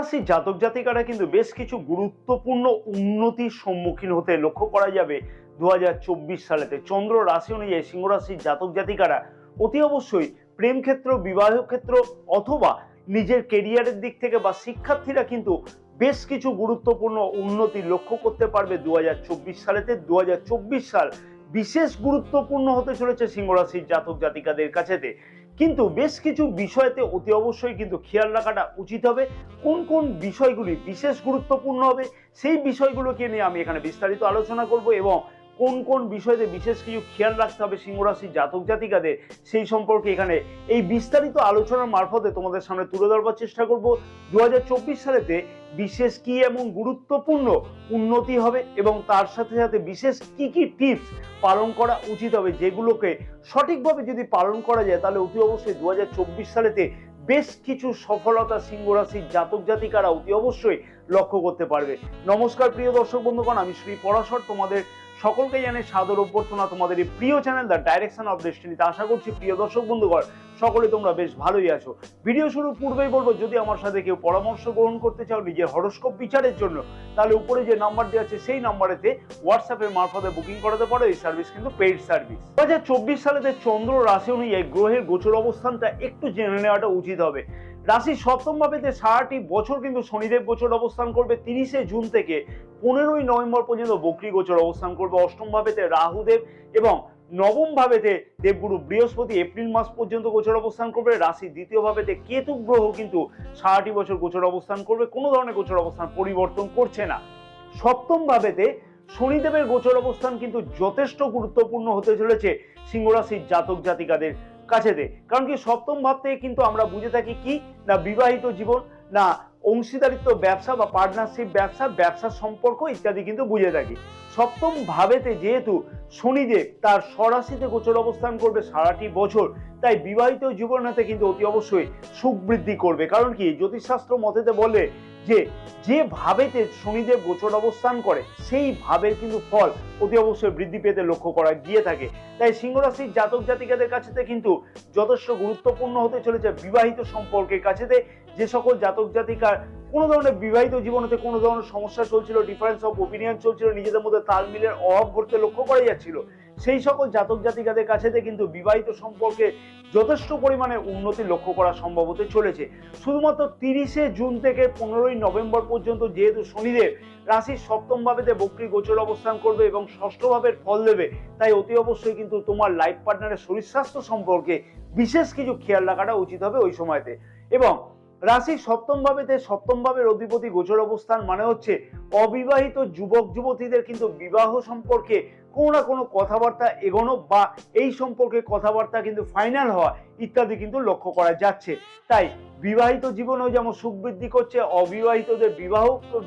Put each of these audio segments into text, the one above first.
রাশির জাতক জাতিকারা কিন্তু বেশ কিছু গুরুত্বপূর্ণ উন্নতির সম্মুখীন হতে লক্ষ্য করা যাবে 2024 সালেতে। চন্দ্র রাশি অনুযায়ী সিংহ রাশির জাতক জাতিকারা অতি অবশ্যই প্রেম ক্ষেত্র, বিবাহ ক্ষেত্র অথবা নিজের কেরিয়ারের দিক থেকে বা শিক্ষার্থীরা কিন্তু বেশ কিছু গুরুত্বপূর্ণ উন্নতি লক্ষ্য করতে পারবে 2024 সালেতে। 2024 সাল বিশেষ গুরুত্বপূর্ণ হতে চলেছে সিংহ রাশির জাতক জাতিকাদের কাছেতে। কিন্তু বেশ কিছু বিষয়তে অতি অবশ্যই কিন্তু খেয়াল রাখাটা উচিত হবে। কোন কোন বিষয়গুলি বিশেষ গুরুত্বপূর্ণ হবে সেই বিষয়গুলোকে নিয়ে আমি এখানে বিস্তারিত আলোচনা করব, এবং কোন কোন বিষয়তে বিশেষ কিছু খেয়াল রাখতে হবে সিংহ রাশির জাতক জাতিকাদের সেই সম্পর্কে এখানে এই বিস্তারিত আলোচনার মারফতে তোমাদের সামনে তুলে ধরবার চেষ্টা করব। 2024 সালেতে বিশেষ কি এমন গুরুত্বপূর্ণ উন্নতি হবে এবং তার সাথে সাথে বিশেষ কি কি টিপস পালন করা উচিত হবে, যেগুলোকে সঠিকভাবে যদি পালন করা যায় তাহলে অতি অবশ্যই 2024 সালেতে বেশ কিছু সফলতা সিংহ রাশির জাতক জাতিকারা অতি অবশ্যই লক্ষ্য করতে পারবে। নমস্কার প্রিয় দর্শক বন্ধুগণ, আমি শ্রী পরাশর তোমাদের সকলকে জানাই সাদর অভ্যর্থনা তোমাদের এই প্রিয় চ্যানেল দ্য ডাইরেকশন অফ ডেস্টিনিতে। আশা করছি প্রিয় দর্শক বন্ধুগণ সকলে তোমরা বেশ ভালোই আছো। ভিডিও শুরুর পূর্বেই বলবো, যদি আমার সাথে কেউ পরামর্শ গ্রহণ করতে চাও নিজের হরোস্কোপ বিচারের জন্য, তাহলে উপরে যে নাম্বার দেওয়া আছে সেই নাম্বারেতে হোয়াটসঅ্যাপের মারফতে বুকিং করাতে পারো। এই সার্ভিস কিন্তু পেইড সার্ভিস। 2024 সালেতে চন্দ্র রাশি অনুযায়ী গ্রহের গোচর অবস্থানটা একটু জেনে নেওয়াটা উচিত হবে। রাশির সপ্তম ভাবেতে সারাটি বছর কিন্তু শনিদেব গোচর অবস্থান করবে। 30শে জুন থেকে 15ই নভেম্বর পর্যন্ত বক্রী গোচর অবস্থান করবে। অষ্টম ভাবেতে রাহুদেব এবং নবম ভাবেতে দেবগুরু বৃহস্পতি এপ্রিল মাস পর্যন্ত গোচর অবস্থান করবে। রাশির দ্বিতীয় ভাবেতে কেতু গ্রহ কিন্তু সারাটি বছর গোচর অবস্থান করবে, কোনো ধরনের গোচর অবস্থান পরিবর্তন করছে না। সপ্তম ভাবেতে শনিদেবের গোচর অবস্থান কিন্তু যথেষ্ট গুরুত্বপূর্ণ হতে চলেছে সিংহ রাশির জাতক জাতিকাদের কাছেতে। কারণ কি, সপ্তম ভাব থেকে কিন্তু আমরা বুঝে থাকি কি না বিবাহিত জীবন, না অংশীদারিত্ব ব্যবসা বা পার্টনারশিপ ব্যবসা, ব্যবসার সম্পর্ক ইত্যাদি কিন্তু বুঝে থাকি। সপ্তম ভাবেতে যেহেতু শনিদেব তার স্বরাশিতে গোচর অবস্থান করবে সারাটি বছর, তাই বিবাহিত জীবনেতে কিন্তু অতি অবশ্যই সুখ বৃদ্ধি করবে। কারণ কি, জ্যোতিষশাস্ত্র মতেতে বলে যে ভাবেতে শনিদেব গোচর অবস্থান করে সেই ভাবের কিন্তু ফল অতি অবশ্যই বৃদ্ধি পেতে লক্ষ্য করা গিয়ে থাকে। তাই সিংহ রাশির জাতক জাতিকাদের কাছেতে কিন্তু যথেষ্ট গুরুত্বপূর্ণ হতে চলেছে বিবাহিত সম্পর্কের কাছেতে। যে সকল জাতক জাতিকার কোনো ধরনের বিবাহিত জীবনেতে কোনো ধরনের সমস্যা চলছিল, ডিফারেন্স অফ ওপিনিয়ন চলছিল, নিজেদের মধ্যে তাল মিলের অভাব ঘটতে লক্ষ্য করা যাচ্ছিল, সেই সকল জাতক জাতিকাদের কাছেতে কিন্তু বিবাহিত সম্পর্কে যথেষ্ট পরিমাণে উন্নতি লক্ষ্য করা সম্ভব হতে চলেছে। শুধুমাত্র 30শে জুন থেকে 15ই নভেম্বর পর্যন্ত যেহেতু শনিদেব রাশির সপ্তম ভাবেতে বক্রী গোচর অবস্থান করবে এবং ষষ্ঠ ভাবের ফল দেবে, তাই অতি অবশ্যই কিন্তু তোমার লাইফ পার্টনারের শরীর স্বাস্থ্য সম্পর্কে বিশেষ কিছু খেয়াল রাখাটা উচিত হবে ওই সময়তে। এবং রাশির সপ্তম ভাবের অধিপতি গোচর অবস্থান মানে হচ্ছে অবিবাহিত যুবক যুবতীদের কিন্তু বিবাহ সম্পর্কে কোনো না কোনো কথাবার্তা এগোনো বা এই সম্পর্কে কথাবার্তা কিন্তু ফাইনাল হওয়া ইত্যাদি কিন্তু লক্ষ্য করা যাচ্ছে। তাই বিবাহিত জীবনেও যেমন সুখ বৃদ্ধি করছে, অবিবাহিতদের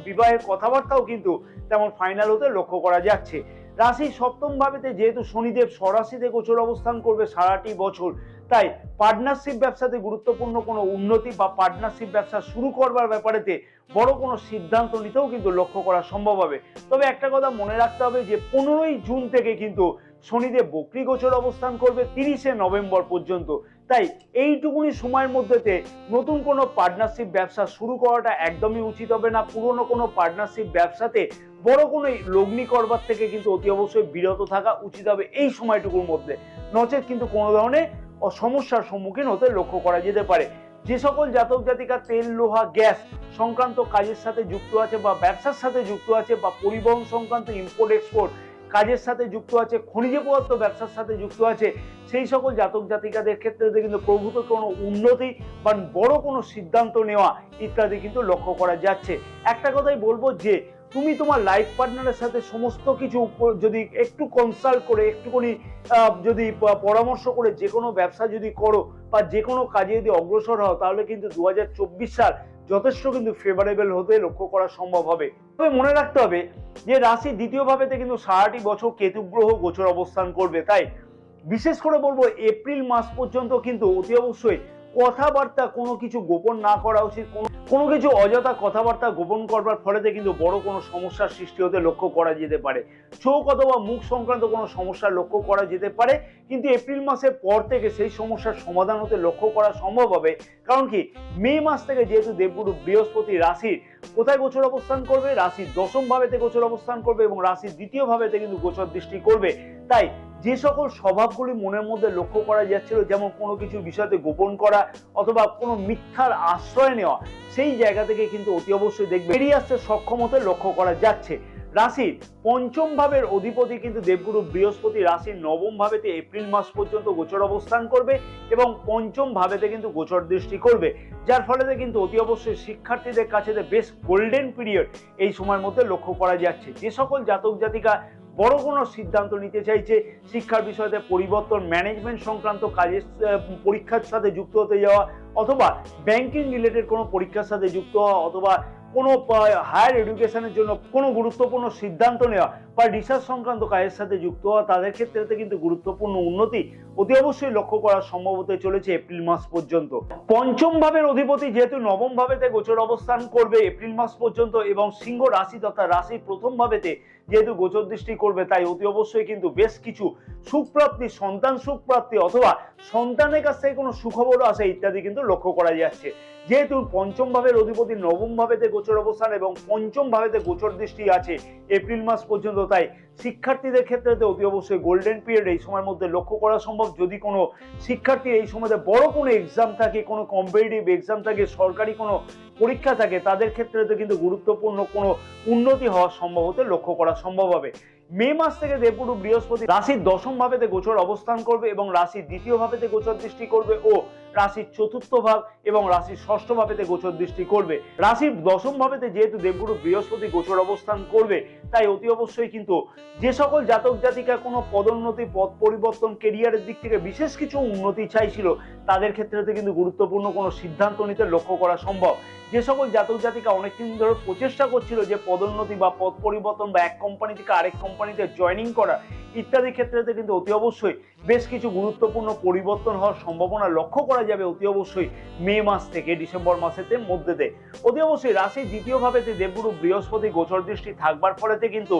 বিবাহের কথাবার্তাও কিন্তু তেমন ফাইনাল হতে লক্ষ্য করা যাচ্ছে। রাশির সপ্তম ভাবেতে যেহেতু শনিদেব স্বরাশিতে গোচর অবস্থান করবে সারাটি বছর, তাই পার্টনারশিপ ব্যবসাতে গুরুত্বপূর্ণ কোনো উন্নতি বা পার্টনারশিপ ব্যবসা শুরু করবার ব্যাপারেতে বড় কোনো সিদ্ধান্ত নিতেও কিন্তু লক্ষ্য করা সম্ভব হবে। তবে একটা কথা মনে রাখতে হবে যে 15ই জুন থেকে কিন্তু শনিদেব বক্রী গোচর অবস্থান করবে 30শে নভেম্বর পর্যন্ত। তাই এইটুকুনি সময়ের মধ্যেতে নতুন কোনো পার্টনারশিপ ব্যবসা শুরু করাটা একদমই উচিত হবে না। পুরনো কোনো পার্টনারশিপ ব্যবসাতে বড় কোনো লগ্নি করবার থেকে কিন্তু অতি অবশ্যই বিরত থাকা উচিত হবে এই সময়টুকুর মধ্যে, নচেত কিন্তু কোনো ধরনের সমস্যার সম্মুখীন হতে লক্ষ্য করা যেতে পারে। যে সকল জাতক জাতিকা তেল, লোহা, গ্যাস সংক্রান্ত কাজের সাথে যুক্ত আছে বা ব্যবসার সাথে যুক্ত আছে বা পরিবহন সংক্রান্ত ইম্পোর্ট এক্সপোর্ট কাজের সাথে যুক্ত আছে, খনিজ পদার্থ ব্যবসার সাথে যুক্ত আছে, সেই সকল জাতক জাতিকাদের ক্ষেত্রে কিন্তু প্রভূত কোনো উন্নতি বা বড় কোনো সিদ্ধান্ত নেওয়া ইত্যাদি কিন্তু লক্ষ্য করা যাচ্ছে। একটা কথাই বলবো যে তুমি তোমার লাইফ পার্টনারের সাথে সমস্ত কিছু যদি একটু কনসাল্ট করে, একটুখানি যদি পরামর্শ করে যে কোনো ব্যবসা যদি করো বা যে কোনো কাজে যদি অগ্রসর হও, তাহলে কিন্তু 2024 সাল যথেষ্ট কিন্তু ফেভারেবল হতে লক্ষ্য করা সম্ভব হবে। তবে মনে রাখতে হবে যে রাশির দ্বিতীয় ভাবেতে কিন্তু সারাটি বছর কেতু গ্রহ গোচর অবস্থান করবে। তাই বিশেষ করে বলবো এপ্রিল মাস পর্যন্ত কিন্তু অতি অবশ্যই কথাবার্তা কোনো কিছু গোপন না করা উচিত, কোনো কিছু অযথা কথাবার্তা গোপন করবার ফলেতে কিন্তু বড় কোনো সমস্যার সৃষ্টি হতে লক্ষ্য করা যেতে পারে। চোখ অথবা মুখ সংক্রান্ত কোনো সমস্যা লক্ষ্য করা যেতে পারে, কিন্তু এপ্রিল মাসের পর থেকে সেই সমস্যার সমাধান হতে লক্ষ্য করা সম্ভব হবে। কারণ কি, মে মাস থেকে যেহেতু দেবগুরু বৃহস্পতি রাশির কোথায় গোচর অবস্থান করবে, রাশির দশম ভাবেতে গোচর অবস্থান করবে এবং রাশির দ্বিতীয় ভাবেতে কিন্তু গোচর দৃষ্টি করবে। তাই যে সকল স্বভাবগুলি মনের মধ্যে লক্ষ্য করা যাচ্ছিল, যেমন কোনো কিছু বিষয়তে গোপন করা অথবা কোনো মিথ্যার আশ্রয় নেওয়া, সেই জায়গা থেকে কিন্তু অতি অবশ্যই দেখবে বেরিয়ে আসতে সক্ষম হতে লক্ষ্য করা যাচ্ছে। রাশির পঞ্চম ভাবের অধিপতি কিন্তু দেবগুরু বৃহস্পতি রাশির নবম ভাবেতে এপ্রিল মাস পর্যন্ত গোচর অবস্থান করবে এবং পঞ্চম ভাবেতে কিন্তু গোচর দৃষ্টি করবে, যার ফলে কিন্তু অতি অবশ্যই শিক্ষার্থীদের কাছে বেশ গোল্ডেন পিরিয়ড এই সময়ের মধ্যে লক্ষ্য করা যাচ্ছে। যে সকল জাতক জাতিকা বড় কোনো সিদ্ধান্ত নিতে চাইছে, শিক্ষার বিষয়তে পরিবর্তন, ম্যানেজমেন্ট সংক্রান্ত কাজের পরীক্ষার সাথে যুক্ত হতে যাওয়া অথবা ব্যাংকিং রিলেটেড কোনো পরীক্ষার সাথে যুক্ত হওয়া অথবা কোনো হায়ার এডুকেশনের জন্য কোনো গুরুত্বপূর্ণ সিদ্ধান্ত নেওয়া বা রিসার্চ সংক্রান্ত কাজের সাথে যুক্ত হওয়া, তাদের ক্ষেত্রে কিন্তু গুরুত্বপূর্ণ উন্নতি অতি অবশ্যই লক্ষ্য করা সম্ভব হতে চলেছে এপ্রিল মাস পর্যন্ত। পঞ্চম ভাবের অধিপতি যেহেতু নবম ভাবেতে গোচর অবস্থান করবে এপ্রিল মাস পর্যন্ত এবং সিংহ রাশি তথা রাশির প্রথম ভাবেতে যেহেতু গোচর দৃষ্টি করবে, তাই অতি অবশ্যই কিন্তু বেশ কিছু সুপ্রাপ্তি, সন্তান সুপ্রাপ্তি অথবা সন্তানের কাছ থেকে কোনো সুখবর আসা ইত্যাদি কিন্তু লক্ষ্য করা যাচ্ছে। যেহেতু পঞ্চম ভাবের অধিপতি নবম ভাবেতে গোচর অবস্থান এবং পঞ্চম ভাবেতে গোচর দৃষ্টি আছে এপ্রিল মাস পর্যন্ত, তাই শিক্ষার্থীদের ক্ষেত্রে অতি অবশ্যই গোল্ডেন পিরিয়ড এই সময়ের মধ্যে লক্ষ্য করা সম্ভব। যদি কোনো শিক্ষার্থী এই সময়তে বড় কোনো এক্সাম থাকে, কোনো কম্পিটিটিভ এক্সাম থাকে, সরকারি কোনো পরীক্ষা থাকে, তাদের ক্ষেত্রে কিন্তু গুরুত্বপূর্ণ কোনো উন্নতি হওয়ার সম্ভব হতে লক্ষ্য করা সম্ভব হবে। মে মাস থেকে দেবগুরু বৃহস্পতি রাশির দশম ভাবেতে গোচর অবস্থান করবে এবং রাশির দ্বিতীয় ভাবেতে গোচর দৃষ্টি করবে ও রাশির চতুর্থ ভাব এবং রাশির ষষ্ঠ ভাবেতে গোচর দৃষ্টি করবে। রাশির দশম ভাবেতে যেহেতু দেবগুরু বৃহস্পতি গোচর অবস্থান করবে, তাই অতি অবশ্যই কিন্তু যে সকল জাতক জাতিকা কোনো পদোন্নতি, পদ পরিবর্তন, কেরিয়ারের দিক থেকে বিশেষ কিছু উন্নতি চাইছিল, তাদের ক্ষেত্রে কিন্তু গুরুত্বপূর্ণ কোনো সিদ্ধান্ত নিতে লক্ষ্য করা সম্ভব। যে সকল জাতক জাতিকা অনেকদিন ধরে প্রচেষ্টা করছিল যে পদোন্নতি বা পদ পরিবর্তন বা এক কোম্পানি থেকে আরেক কোম্পানিতে জয়েনিং করা ইত্যাদি ক্ষেত্রে কিন্তু অতি অবশ্যই বেশ কিছু গুরুত্বপূর্ণ পরিবর্তন হওয়ার সম্ভাবনা লক্ষ্য করা যাবে অতি অবশ্যই মে মাস থেকে ডিসেম্বর মাসের মধ্যেতে। অতি অবশ্যই রাশির দ্বিতীয় ভাবেতে দেবগুরু বৃহস্পতি গোচর দৃষ্টি থাকবার ফলেতে কিন্তু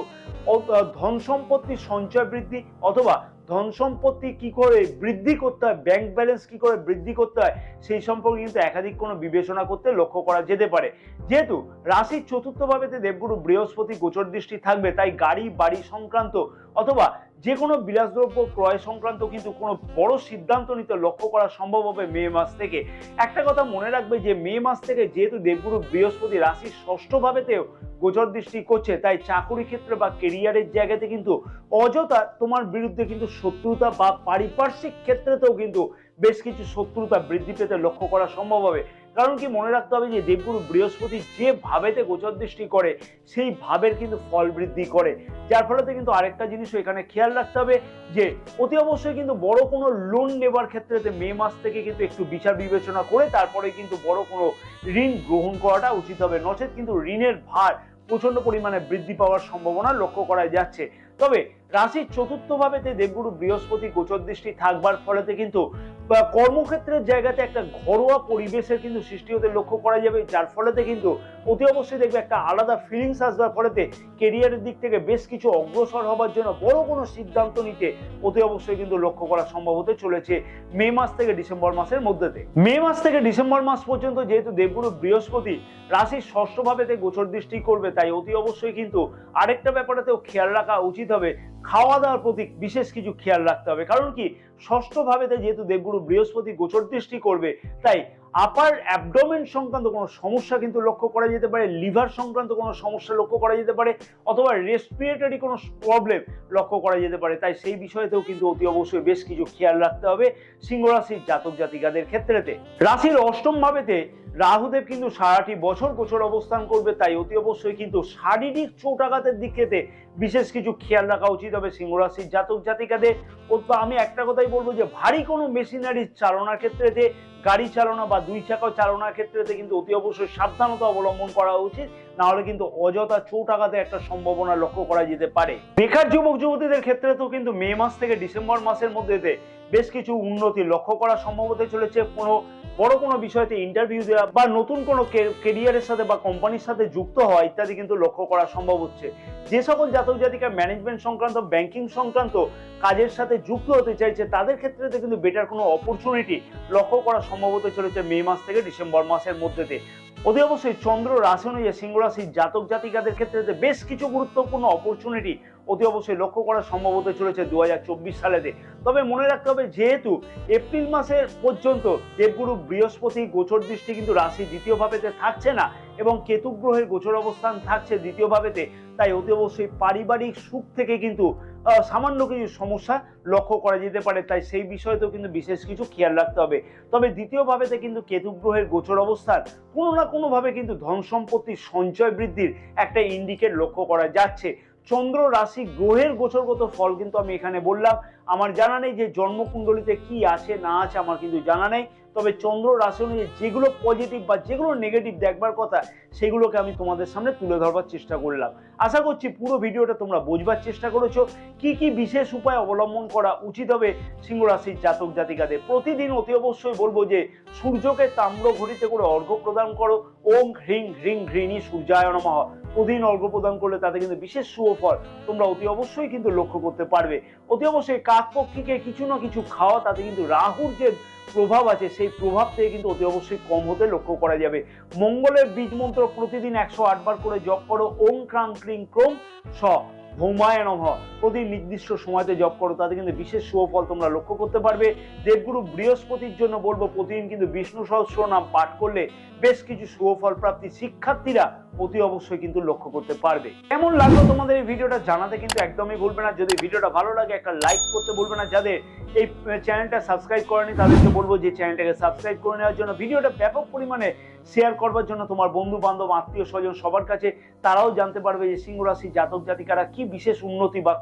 ধন সম্পত্তি সঞ্চয় বৃদ্ধি অথবা ধন সম্পত্তি কি করে বৃদ্ধি করতে হয়, ব্যাংক ব্যালেন্স কি করে বৃদ্ধি করতে হয়, সেই সম্পর্কে কিন্তু একাধিক কোনো বিবেচনা করতে লক্ষ্য করা যেতে পারে। যেহেতু রাশির চতুর্থ ভাবেতে দেবগুরু বৃহস্পতি গোচর দৃষ্টি থাকবে, তাই গাড়ি বাড়ি সংক্রান্ত অথবা যে কোনো বিলাসদ্রব্য ক্রয় সংক্রান্ত কিন্তু কোনো বড় সিদ্ধান্ত নিতে লক্ষ্য করা সম্ভব হবে মে মাস থেকে। একটা কথা মনে রাখবে যে মে মাস থেকে যেহেতু দেবগুরু বৃহস্পতি রাশির ষষ্ঠ ভাবেতেও গোচর দৃষ্টি করছে, তাই চাকরি ক্ষেত্রে বা কেরিয়ারের জায়গাতে কিন্তু অযথা তোমার বিরুদ্ধে কিন্তু শত্রুতা বা পারিপার্শ্বিক ক্ষেত্রেতেও কিন্তু বেশ কিছু শত্রুতা বৃদ্ধি পেতে লক্ষ্য করা সম্ভব হবে। কারণ কি, মনে রাখতে হবে যে দেবগুরু বৃহস্পতি যে ভাবেতে গোচর দৃষ্টি করে সেই ভাবের কিন্তু ফল বৃদ্ধি করে, যার ফলে কিন্তু আরেকটা জিনিসও এখানে খেয়াল রাখতে হবে যে অতি অবশ্যই কিন্তু বড় কোনো লোন নেবার ক্ষেত্রে মে মাস থেকে কিন্তু একটু বিচার বিবেচনা করে তারপরে কিন্তু বড় কোনো ঋণ গ্রহণ করাটা উচিত হবে, নচেত কিন্তু ঋণের ভার প্রচন্ড পরিমাণে বৃদ্ধি পাওয়ার সম্ভাবনা লক্ষ্য করা যাচ্ছে। তবে রাশির চতুর্থ ভাবেতে দেবগুরু বৃহস্পতি গোচর দৃষ্টি থাকবার ফলেতে কিন্তু কর্মক্ষেত্রের জায়গাতে একটা ঘরোয়া পরিবেশের কিন্তু সৃষ্টি হতে লক্ষ্য করা যাবে, যার ফলেতে কিন্তু অতি অবশ্যই দেখবে একটা আলাদা ফিলিংস আসবার ফলেতে কেরিয়ারের দিক থেকে বেশ কিছু অগ্রসর হবার জন্য বড় কোনো সিদ্ধান্ত নিতে অতি অবশ্যই কিন্তু লক্ষ্য করা সম্ভব হতে চলেছে মে মাস থেকে ডিসেম্বর মাসের মধ্যেতে। মে মাস থেকে ডিসেম্বর মাস পর্যন্ত যেহেতু দেবগুরু বৃহস্পতি রাশির ষষ্ঠ ভাবেতে গোচর দৃষ্টি করবে, তাই অতি অবশ্যই কিন্তু আরেকটা ব্যাপারেতেও খেয়াল রাখা উচিত হবে, খাওয়া দাওয়ার প্রতি বিশেষ কিছু খেয়াল রাখতে হবে। কারণ কি, ষষ্ঠ ভাবেতে যেহেতু দেবগুরু বৃহস্পতি গোচর দৃষ্টি করবে, তাই আপার অ্যাবডোমেন সংক্রান্ত কোনো সমস্যা কিন্তু লক্ষ্য করা যেতে পারে, লিভার সংক্রান্ত কোনো সমস্যা লক্ষ্য করা যেতে পারে অথবা রেসপিরেটরি কোনো প্রবলেম লক্ষ্য করা যেতে পারে। তাই সেই বিষয়তেও কিন্তু অতি অবশ্যই বেশ কিছু খেয়াল রাখতে হবে সিংহ রাশির জাতক জাতিকাদের ক্ষেত্রেতে। রাশির অষ্টম ভাবেতে রাহুদেব কিন্তু সারাটি বছর গোচর অবস্থান করবে, তাই অতি অবশ্যই কিন্তু শারীরিক চোটাঘাতের দিক থেকে বিশেষ কিছু খেয়াল রাখা উচিত হবে সিংহ রাশির জাতক জাতিকাদের। আমি একটা কথাই বলবো যে ভারী কোনো মেশিনারি চালনার ক্ষেত্রেতে, গাড়ি চালনা বা দুই চাকা চালনার ক্ষেত্রেতে কিন্তু অতি অবশ্যই সাবধানতা অবলম্বন করা উচিত, না হলে কিন্তু অযথা চোট আঘাতের একটা সম্ভাবনা লক্ষ্য করা যেতে পারে। বেকার যুবক যুবতীদের ক্ষেত্রে তো কিন্তু মে মাস থেকে ডিসেম্বর মাসের মধ্যে বেশ কিছু উন্নতি লক্ষ্য করা সম্ভব হতে চলেছে। কোনো বড় কোনো বিষয়তে ইন্টারভিউ দেওয়া বা নতুন কোনো কেরিয়ারের সাথে বা কোম্পানির সাথে যুক্ত হওয়া ইত্যাদি কিন্তু লক্ষ্য করা সম্ভব হচ্ছে। যে সকল জাতক জাতিকা ম্যানেজমেন্ট সংক্রান্ত, ব্যাংকিং সংক্রান্ত কাজের সাথে যুক্ত হতে চাইছে তাদের ক্ষেত্রে কিন্তু বেটার কোনো অপরচুনিটি লক্ষ্য করা সম্ভব হতে চলেছে মে মাস থেকে ডিসেম্বর মাসের মধ্যেতে। অতি অবশ্যই চন্দ্র রাশি অনুযায়ী সিংহ রাশির জাতক জাতিকাদের ক্ষেত্রে বেশ কিছু গুরুত্বপূর্ণ অপরচুনিটি অতি অবশ্যই লক্ষ্য করা সম্ভব হতে চলেছে 2024 সালেতে। তবে মনে রাখতে হবে, যেহেতু এপ্রিল মাসের পর্যন্ত দেবগুরু বৃহস্পতি গোচর দৃষ্টি কিন্তু রাশি দ্বিতীয় ভাবেতে থাকছে না এবং কেতু গ্রহের গোচর অবস্থান থাকছে দ্বিতীয় ভাবেতে, তাই অতি অবশ্যই পারিবারিক সুখ থেকে কিন্তু সামান্য কিছু সমস্যা লক্ষ্য করা যেতে পারে, তাই সেই বিষয়তেও কিন্তু বিশেষ কিছু খেয়াল রাখতে হবে। তবে দ্বিতীয় ভাবেতে কিন্তু কেতু গ্রহের গোচর অবস্থান কোনো না কোনোভাবে কিন্তু ধন সম্পত্তির সঞ্চয় বৃদ্ধির একটা ইন্ডিকেট লক্ষ্য করা যাচ্ছে। চন্দ্র রাশি গ্রহের গোচরগত ফল কিন্তু আমি এখানে বললাম, আমার জানা নেই যে জন্মকুণ্ডলিতে কি আছে না আছে, আমার কিন্তু জানা নেই। তবে চন্দ্র রাশি অনুযায়ী যেগুলো পজিটিভ বা যেগুলো নেগেটিভ দেখবার কথা সেগুলোকে আমি তোমাদের সামনে তুলে ধরবার চেষ্টা করলাম। আশা করছি পুরো ভিডিওটা তোমরা বোঝবার চেষ্টা করেছো। কি কি বিশেষ উপায় অবলম্বন করা উচিত হবে সিংহ রাশির জাতক জাতিকাদের। প্রতিদিন অতি অবশ্যই বলবো যে সূর্যকে তাম্র ঘটিতে করে অর্ঘ্য প্রদান করো। ওম হ্রিং হ্রিং হ্রিণী সূর্যায় নমঃ। প্রতিদিন অর্ঘ্য প্রদান করলে তাতে কিন্তু বিশেষ সুফল তোমরা অতি অবশ্যই কিন্তু লক্ষ্য করতে পারবে। অতি অবশ্যই কাকপক্ষীকে কিছু না কিছু খাওয়া, তাতে কিন্তু রাহুর যে প্রভাব আছে সেই প্রভাব থেকে কিন্তু অতি অবশ্যই কম হতে লক্ষ্য করা যাবে। মঙ্গলের বীজ মন্ত্র প্রতিদিন 108 বার করে জপ করো। ওম ক্রাং ক্লিং ক্রোম স ভৌমায় নমঃ। প্রতিদিন নির্দিষ্ট সময়তে জপ করো, তাতে কিন্তু বিশেষ সুফল তোমরা লক্ষ্য করতে পারবে। দেবগুরু বৃহস্পতির জন্য বলবো প্রতিদিন কিন্তু বিষ্ণু সহস্রনাম পাঠ করলে বেশ কিছু সুফল প্রাপ্তি শিক্ষার্থীরা অতি অবশ্যই কিন্তু লক্ষ্য করতে পারবে। কেমন লাগলো তোমাদের এই ভিডিওটা জানাতে কিন্তু একদমই ভুলবে না। যদি ভিডিওটা ভালো লাগে একটা লাইক করতে ভুলবে না। যাদের এই চ্যানেলটা সাবস্ক্রাইব করেনি তাদেরকে বলবো যে চ্যানেলটাকে সাবস্ক্রাইব করে নেওয়ার জন্য, ভিডিওটা ব্যাপক পরিমাণে শেয়ার করবার জন্য তোমার বন্ধু বান্ধব, আত্মীয় স্বজন সবার কাছে, তারাও জানতে পারবে যে সিংহ রাশি জাতক জাতিকারা কি বিশেষ উন্নতি বা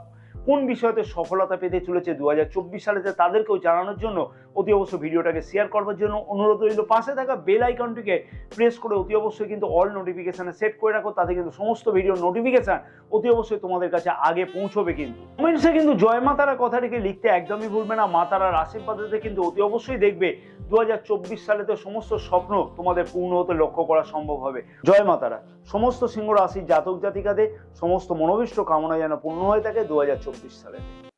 কোন বিষয়তে সফলতা পেতে চলেছে 2024 সালেতে, তাদেরকেও জানানোর জন্য অতি অবশ্যই ভিডিওটাকে শেয়ার করবার জন্য অনুরোধ রইল। পাশে থাকা বেল আইকনটিকে প্রেস করে অতি অবশ্যই কিন্তু অল নোটিফিকেশনে সেট করে রাখো, তাতে কিন্তু সমস্ত ভিডিওর নোটিফিকেশন অতি অবশ্যই তোমাদের কাছে আগে পৌঁছবে। কিন্তু কমেন্টসে কিন্তু জয় মা তারা কথাটিকে লিখতে একদমই ভুলবে না। মা তারার আশীর্বাদে কিন্তু অতি অবশ্যই দেখবে 2024 সালেতে সমস্ত স্বপ্ন তোমাদের পূর্ণ হতে লক্ষ্য করা সম্ভব হবে। জয় মা তারা। সমস্ত সিংহ রাশির জাতক জাতিকাদের সমস্ত মনোভীষ্ট কামনা যেন পূর্ণ হয়ে থাকে 2024 সালে।